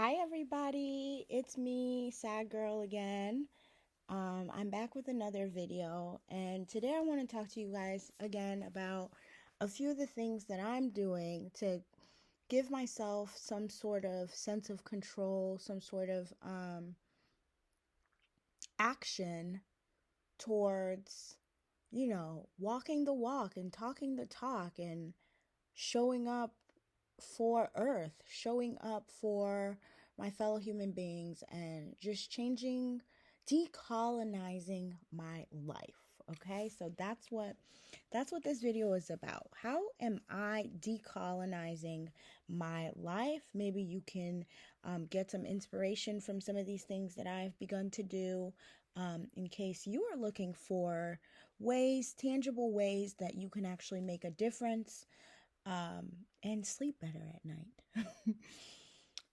Hi everybody, it's me, Sad Girl again. I'm back with another video, and today I want to talk to you guys again about a few of the things that I'm doing to give myself some sort of sense of control, some sort of action towards, walking the walk and talking the talk and showing up for Earth, showing up for my fellow human beings, and just decolonizing my life. Okay, so that's what this video is about. How am I decolonizing my life? Maybe you can get some inspiration from some of these things that I've begun to do. In case you are looking for ways, tangible ways that you can actually make a difference and sleep better at night.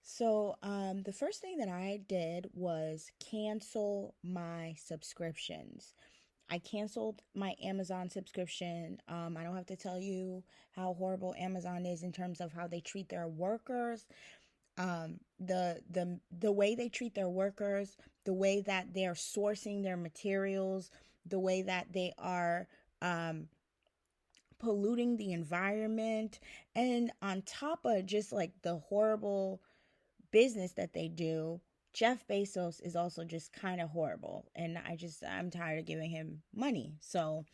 So, the first thing that I did was cancel my subscriptions. I canceled my Amazon subscription. I don't have to tell you how horrible Amazon is in terms of how they treat their workers. The way they treat their workers, the way that they're sourcing their materials, the way that they are polluting the environment, and on top of just like the horrible business that they do, Jeff Bezos is also just kind of horrible, and I'm tired of giving him money. So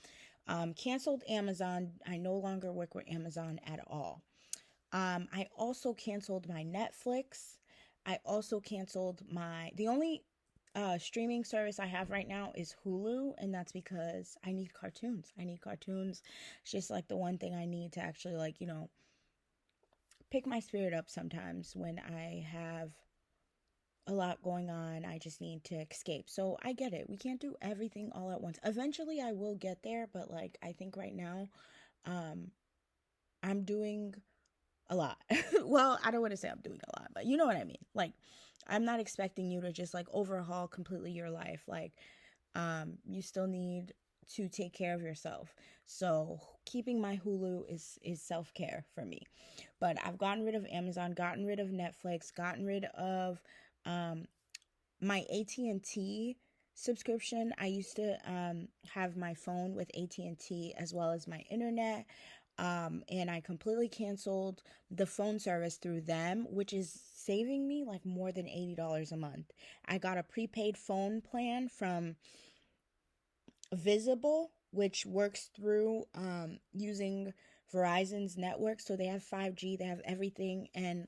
canceled Amazon. I no longer work with Amazon at all. I also canceled my Netflix. I also canceled the only streaming service I have right now is Hulu, and that's because I need cartoons. I need cartoons. It's just like the one thing I need to actually, pick my spirit up sometimes when I have a lot going on. I just need to escape. So I get it. We can't do everything all at once. Eventually I will get there, but I think right now I'm doing a lot. Well, I don't want to say I'm doing a lot, but you know what I mean. I'm not expecting you to just overhaul completely your life. You still need to take care of yourself. So keeping my Hulu is self-care for me. But I've gotten rid of Amazon, gotten rid of Netflix, gotten rid of my AT&T subscription. I used to have my phone with AT&T as well as my internet. And I completely canceled the phone service through them, which is saving me more than $80 a month. I got a prepaid phone plan from Visible, which works through using Verizon's network. So they have 5G, they have everything. And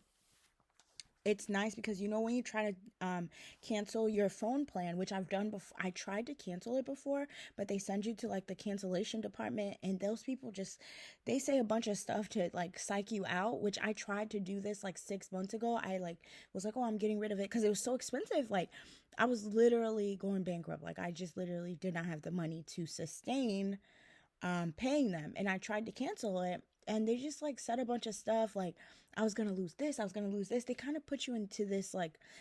it's nice because when you try to cancel your phone plan, which I've done before. I tried to cancel it before, but they send you to the cancellation department, and those people they say a bunch of stuff to psych you out, which I tried to do this 6 months ago. I was oh, I'm getting rid of it because it was so expensive. I was literally going bankrupt. I just literally did not have the money to sustain paying them, and I tried to cancel it, and they just said a bunch of stuff I was gonna lose this, I was gonna lose this. They kind of put you into this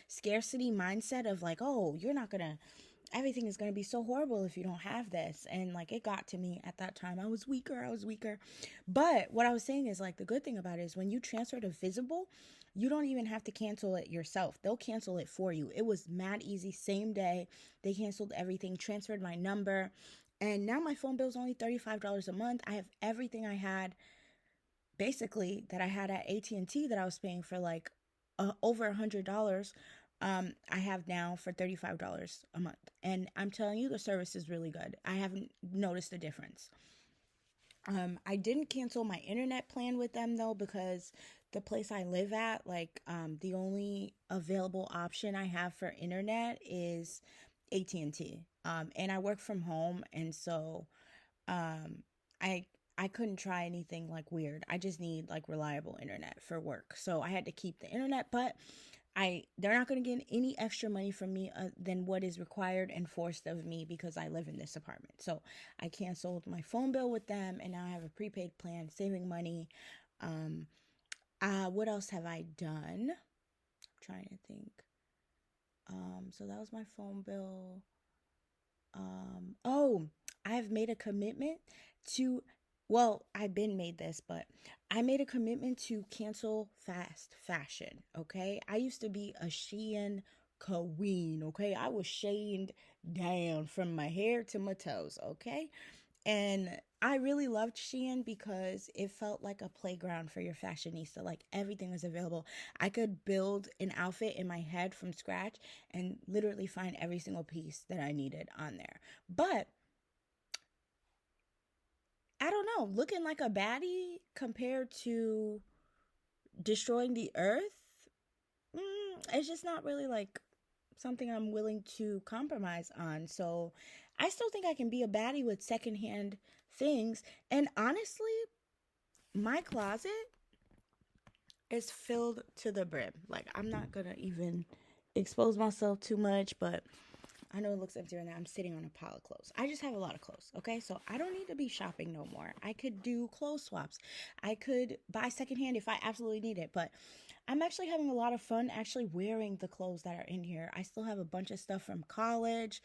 scarcity mindset of oh, you're not gonna, everything is gonna be so horrible if you don't have this. And it got to me at that time. I was weaker. But what I was saying is the good thing about it is when you transfer to Visible, you don't even have to cancel it yourself. They'll cancel it for you. It was mad easy. Same day they canceled everything, transferred my number, and now my phone bill is only $35 a month. I have everything I had, basically, that I had at AT&T that I was paying for over $100. I have now for $35 a month. And I'm telling you, the service is really good. I haven't noticed a difference. I didn't cancel my internet plan with them though, because the place I live at, the only available option I have for internet is AT&T. And I work from home, and so I I couldn't try anything weird. I just need reliable internet for work. So I had to keep the internet, but they're not going to get any extra money from me than what is required and forced of me because I live in this apartment. So I canceled my phone bill with them, and now I have a prepaid plan, saving money. What else have I done? I'm trying to think. So that was my phone bill. Oh, I have made a commitment to well, I've been made this, but I made a commitment to cancel fast fashion. Okay, I used to be a Shein queen. Okay, I was sheined down from my hair to my toes. Okay, and I really loved Shein because it felt like a playground for your fashionista. Like everything was available. I could build an outfit in my head from scratch and literally find every single piece that I needed on there. But I don't know, looking like a baddie compared to destroying the earth, it's just not really like something I'm willing to compromise on. So I still think I can be a baddie with secondhand things. And honestly, my closet is filled to the brim. Like, I'm not gonna even expose myself too much, but I know it looks empty right now. I'm sitting on a pile of clothes. I just have a lot of clothes, okay? So I don't need to be shopping no more. I could do clothes swaps. I could buy secondhand if I absolutely need it. But I'm actually having a lot of fun actually wearing the clothes that are in here. I still have a bunch of stuff from college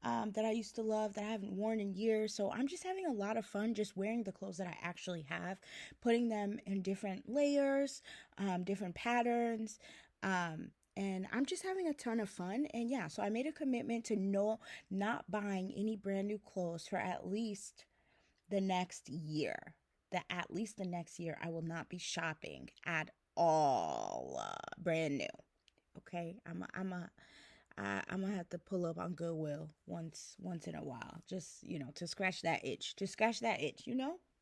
that I used to love that I haven't worn in years. So I'm just having a lot of fun just wearing the clothes that I actually have, putting them in different layers, different patterns. And I'm just having a ton of fun. And yeah, so I made a commitment to not buying any brand new clothes for at least the next year. That at least the next year I will not be shopping at all brand new. Okay, I'm gonna have to pull up on Goodwill once in a while, just to scratch that itch,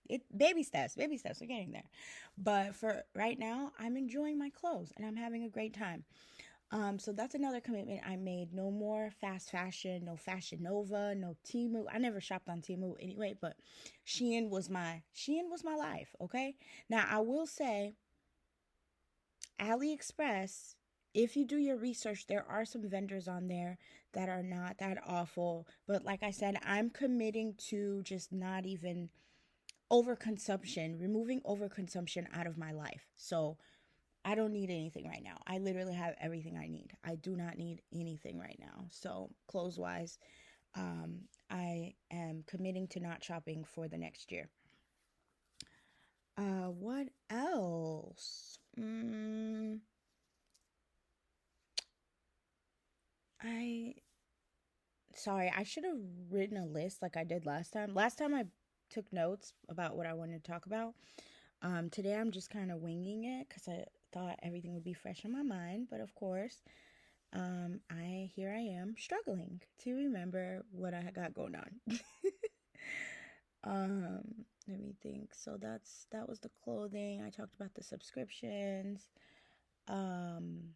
It baby steps. We're getting there, but for right now, I'm enjoying my clothes and I'm having a great time. So that's another commitment I made. No more fast fashion, no Fashion Nova, no Temu. I never shopped on Temu anyway, but Shein was my life. Okay, now I will say AliExpress, if you do your research, there are some vendors on there that are not that awful. But like I said, I'm committing to just not even overconsumption, removing overconsumption out of my life. So I don't need anything right now. I literally have everything I need. I do not need anything right now. So clothes wise, I am committing to not shopping for the next year. What else? I Sorry, I should have written a list like I did last time. Last time I took notes about what I wanted to talk about. Today I'm just kind of winging it because I thought everything would be fresh in my mind, but of course, I am struggling to remember what I got going on. Let me think. So that was the clothing. I talked about the subscriptions. Um,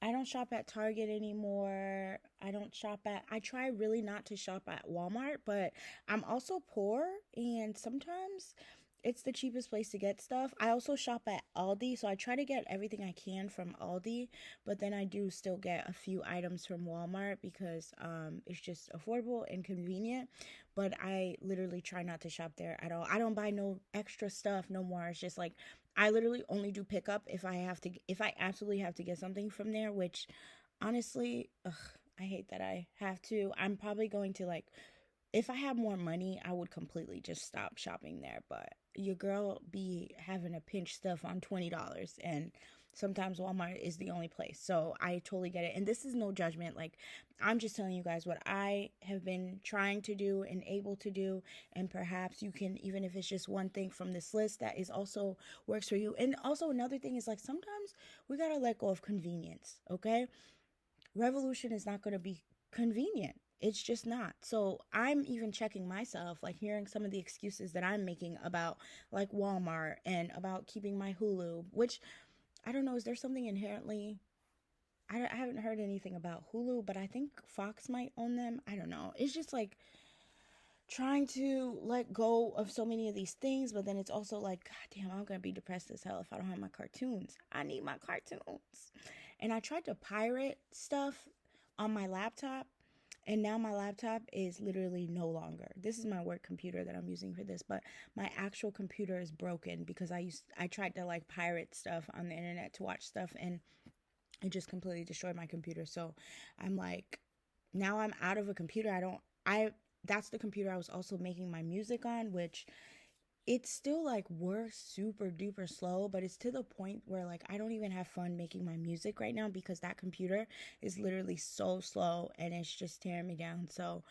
I don't shop at Target anymore. I try really not to shop at Walmart, but I'm also poor and sometimes it's the cheapest place to get stuff. I also shop at Aldi, so I try to get everything I can from Aldi, but then I do still get a few items from Walmart because it's just affordable and convenient. But I literally try not to shop there at all. I don't buy no extra stuff no more. It's just like I literally only do pickup if I absolutely have to get something from there, which honestly, I hate that I have to. I'm probably going to like if I had more money, I would completely just stop shopping there, but your girl be having to pinch stuff on $20 and sometimes Walmart is the only place. So I totally get it. And this is no judgment. Like I'm just telling you guys what I have been trying to do and able to do, and perhaps you can, even if it's just one thing from this list that is also works for you. And also another thing is like sometimes we got to let go of convenience, okay? Revolution is not going to be convenient. It's just not. So I'm even checking myself, like hearing some of the excuses that I'm making about like Walmart and about keeping my Hulu, which I don't know, is there something inherently I haven't heard anything about Hulu, but I think Fox might own them. I don't know. It's just like trying to let go of so many of these things, but then it's also like, God damn, I'm gonna be depressed as hell if I don't have my cartoons. I need my cartoons. And I tried to pirate stuff on my laptop, and now my laptop is literally no longer. This is my work computer that I'm using for this, but my actual computer is broken because I tried to like pirate stuff on the internet to watch stuff, and it just completely destroyed my computer. So I'm like, now I'm out of a computer. I that's the computer I was also making my music on, which it's still like works super duper slow, but it's to the point where like I don't even have fun making my music right now because that computer is literally so slow and it's just tearing me down. So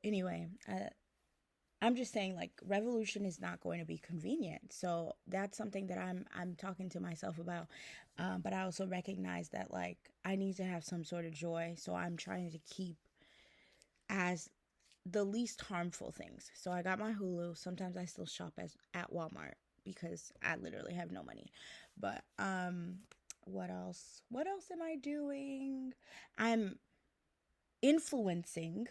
anyway, I'm just saying like revolution is not going to be convenient. So that's something that I'm talking to myself about. But I also recognize that like I need to have some sort of joy. So I'm trying to keep as the least harmful things. So I got my Hulu. Sometimes I still shop at Walmart because I literally have no money. But what else? What else am I doing? I'm influencing,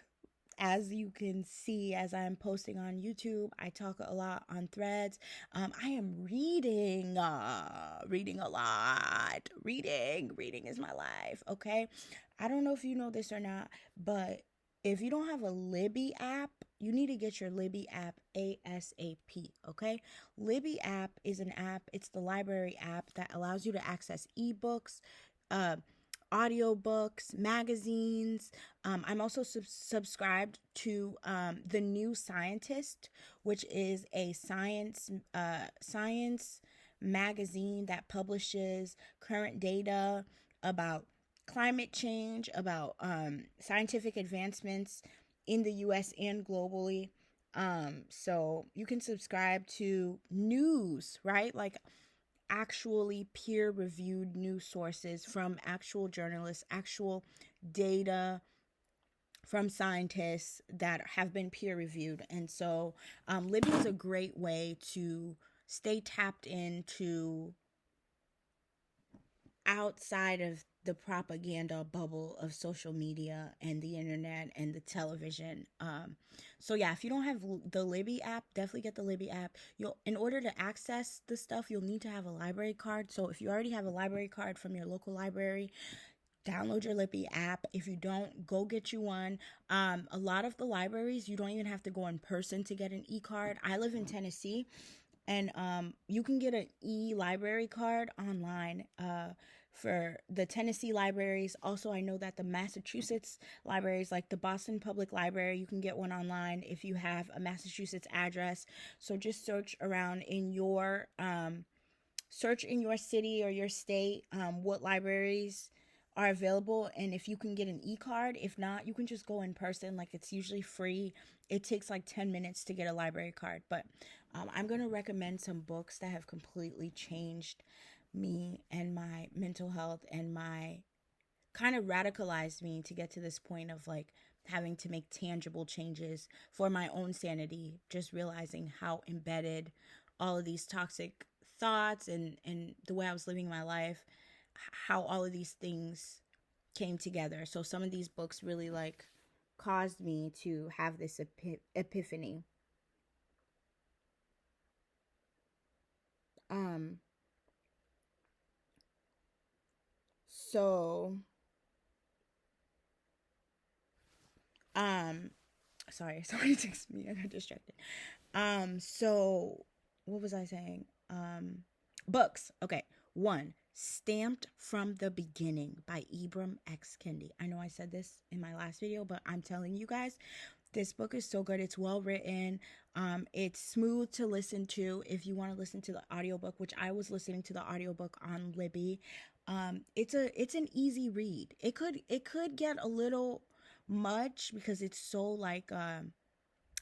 as you can see, as I'm posting on YouTube. I talk a lot on Threads. I am reading a lot. Reading is my life. Okay, I don't know if you know this or not, but if you don't have a Libby app, you need to get your Libby app ASAP. Okay, Libby app is an app. It's the library app that allows you to access ebooks, uh, audiobooks, magazines. I'm also subscribed to The New Scientist, which is a science magazine that publishes current data about climate change, about scientific advancements in the US and globally. So you can subscribe to news, right? Like actually peer reviewed news sources from actual journalists, actual data from scientists that have been peer reviewed. And so Libby is a great way to stay tapped into outside of the propaganda bubble of social media and the internet and the television. So yeah, if you don't have the Libby app, definitely get the Libby app. In order to access the stuff, you'll need to have a library card. So if you already have a library card from your local library, download your Libby app. If you don't, go get you one. A lot of the libraries, you don't even have to go in person to get an e-card. I live in Tennessee, and you can get an e-library card online for the Tennessee libraries. Also, I know that the Massachusetts libraries, like the Boston Public Library, you can get one online if you have a Massachusetts address. So just search around in your city or your state what libraries are available, and if you can get an e-card. If not, you can just go in person. Like, it's usually free. It takes like 10 minutes to get a library card. But I'm going to recommend some books that have completely changed me and my mental health, and my kind of radicalized me to get to this point of like having to make tangible changes for my own sanity, just realizing how embedded all of these toxic thoughts and the way I was living my life, how all of these things came together. So some of these books really like caused me to have this epiphany. Um so um sorry, somebody texted me. I got distracted. So what was I saying? Books. Okay. One, Stamped from the Beginning by Ibram X. Kendi. I know I said this in my last video, but I'm telling you guys, this book is so good. It's well written. It's smooth to listen to if you want to listen to the audiobook, which I was listening to the audiobook on Libby. It's an easy read. It could get a little much because it's so like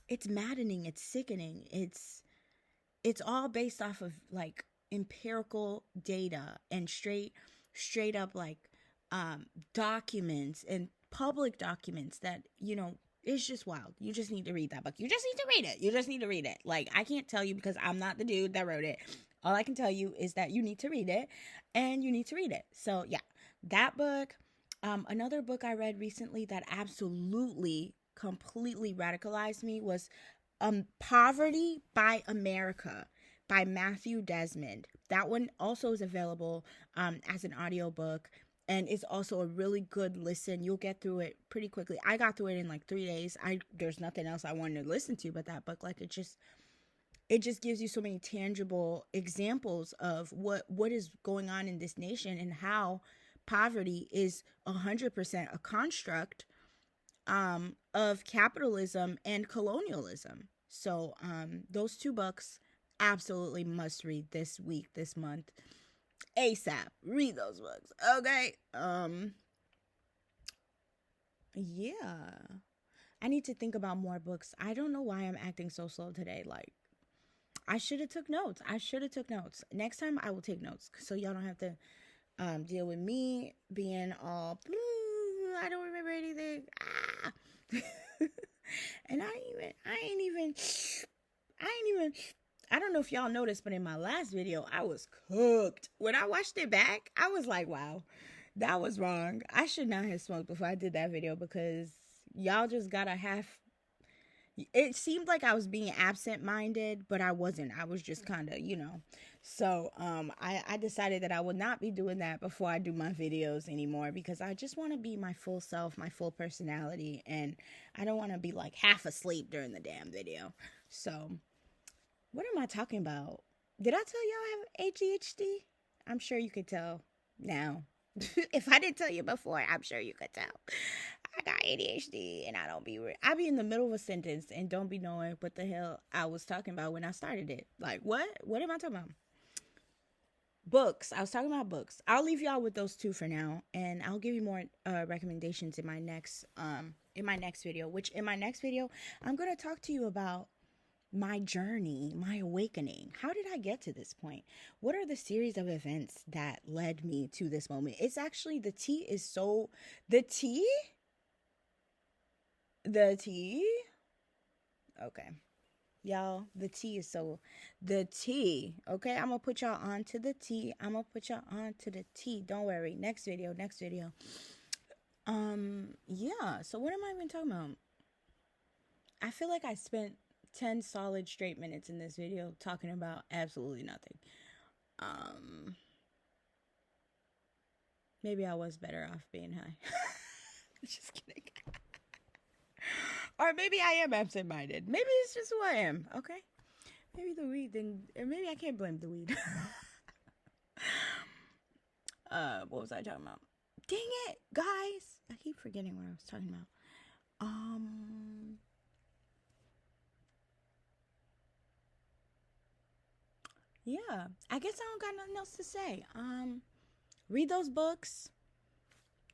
it's maddening, it's sickening. It's all based off of like empirical data and straight up like documents and public documents that, it's just wild. You just need to read that book. You just need to read it. You just need to read it. Like, I can't tell you because I'm not the dude that wrote it. All I can tell you is that you need to read it, and you need to read it. So yeah, that book. Another book I read recently that absolutely completely radicalized me was Poverty by America by Matthew Desmond. That one also is available as an audiobook, and it's also a really good listen. You'll get through it pretty quickly. I got through it in like 3 days. There's nothing else I wanted to listen to but that book. Like, it just gives you so many tangible examples of what is going on in this nation, and how poverty is 100% a construct of capitalism and colonialism. So those two books absolutely must read this week, this month. ASAP. Read those books. Okay. Yeah. I need to think about more books. I don't know why I'm acting so slow today. Like, I should have took notes. Next time I will take notes so y'all don't have to deal with me being all I don't remember anything. And I ain't even I don't know if y'all noticed, but in my last video I was cooked. When I watched it back, I was like, wow, that was wrong. I should not have smoked before I did that video, because y'all just got a half. It seemed like I was being absent-minded, but I wasn't. I was just kind of, So I decided that I would not be doing that before I do my videos anymore, because I just want to be my full self, my full personality, and I don't want to be like half asleep during the damn video. So what am I talking about? Did I tell y'all I have ADHD? I'm sure you could tell now. If I didn't tell you before, I'm sure you could tell. I got ADHD, and I be in the middle of a sentence and don't be knowing what the hell I was talking about when I started it. Like, what? What am I talking about? Books. I was talking about books. I'll leave y'all with those two for now, and I'll give you more recommendations in my next video. Which in my next video, I'm gonna talk to you about my journey, my awakening. How did I get to this point? What are the series of events that led me to this moment? It's actually the tea. Okay. Y'all, the tea. Okay, I'm gonna put y'all on to the tea. Don't worry. Next video. Yeah, so what am I even talking about? I feel like I spent 10 solid straight minutes in this video talking about absolutely nothing. Maybe I was better off being high. Just kidding. Or maybe I am absent-minded. Maybe it's just who I am, okay? Maybe the weed didn't... Maybe I can't blame the weed. What was I talking about? Dang it, guys! I keep forgetting what I was talking about. Yeah, I guess I don't got nothing else to say. Read those books.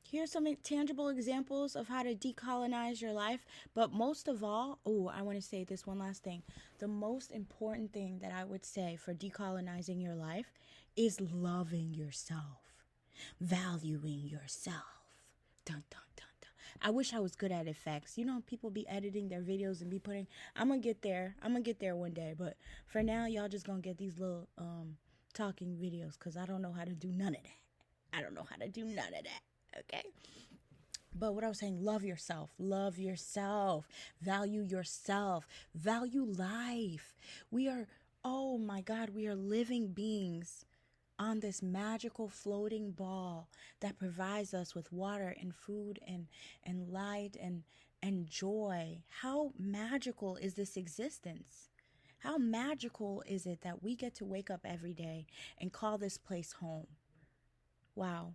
Here's some tangible examples of how to decolonize your life. But most of all, I want to say this one last thing. The most important thing that I would say for decolonizing your life is loving yourself, valuing yourself. Dun, dun, dun, dun. I wish I was good at effects. People be editing their videos and be putting, I'm going to get there one day. But for now, y'all just going to get these little talking videos, because I don't know how to do none of that. Okay? But what I was saying, love yourself, value life. We are living beings on this magical floating ball that provides us with water and food and light and joy. How magical is this existence? How magical is it that we get to wake up every day and call this place home? Wow.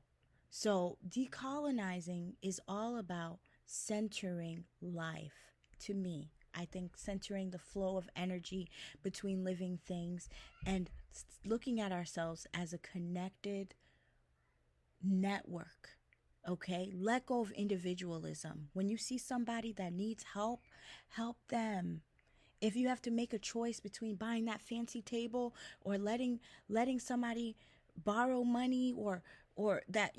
So decolonizing is all about centering life. To me, I think centering the flow of energy between living things and looking at ourselves as a connected network. Okay? Let go of individualism. When you see somebody that needs help, help them. If you have to make a choice between buying that fancy table or letting somebody borrow money or that,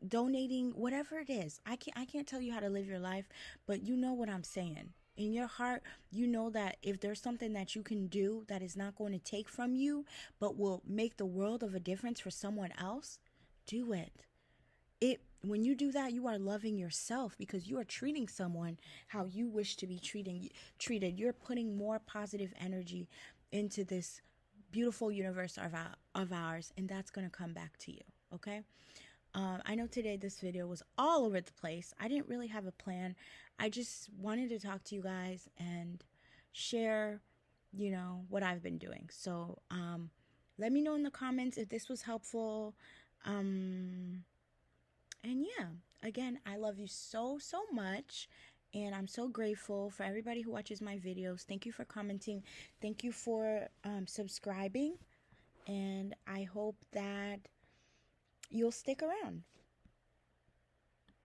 donating, whatever it is. I can't tell you how to live your life, but you know what I'm saying. In your heart, you know that if there's something that you can do that is not going to take from you, but will make the world of a difference for someone else, do it. When you do that, you are loving yourself, because you are treating someone how you wish to be treated. You're putting more positive energy into this beautiful universe of ours, and that's going to come back to you. Okay? I know today this video was all over the place. I didn't really have a plan. I just wanted to talk to you guys and share, what I've been doing. So, let me know in the comments if this was helpful. And yeah, again, I love you so, so much. And I'm so grateful for everybody who watches my videos. Thank you for commenting. Thank you for subscribing. And I hope that you'll stick around.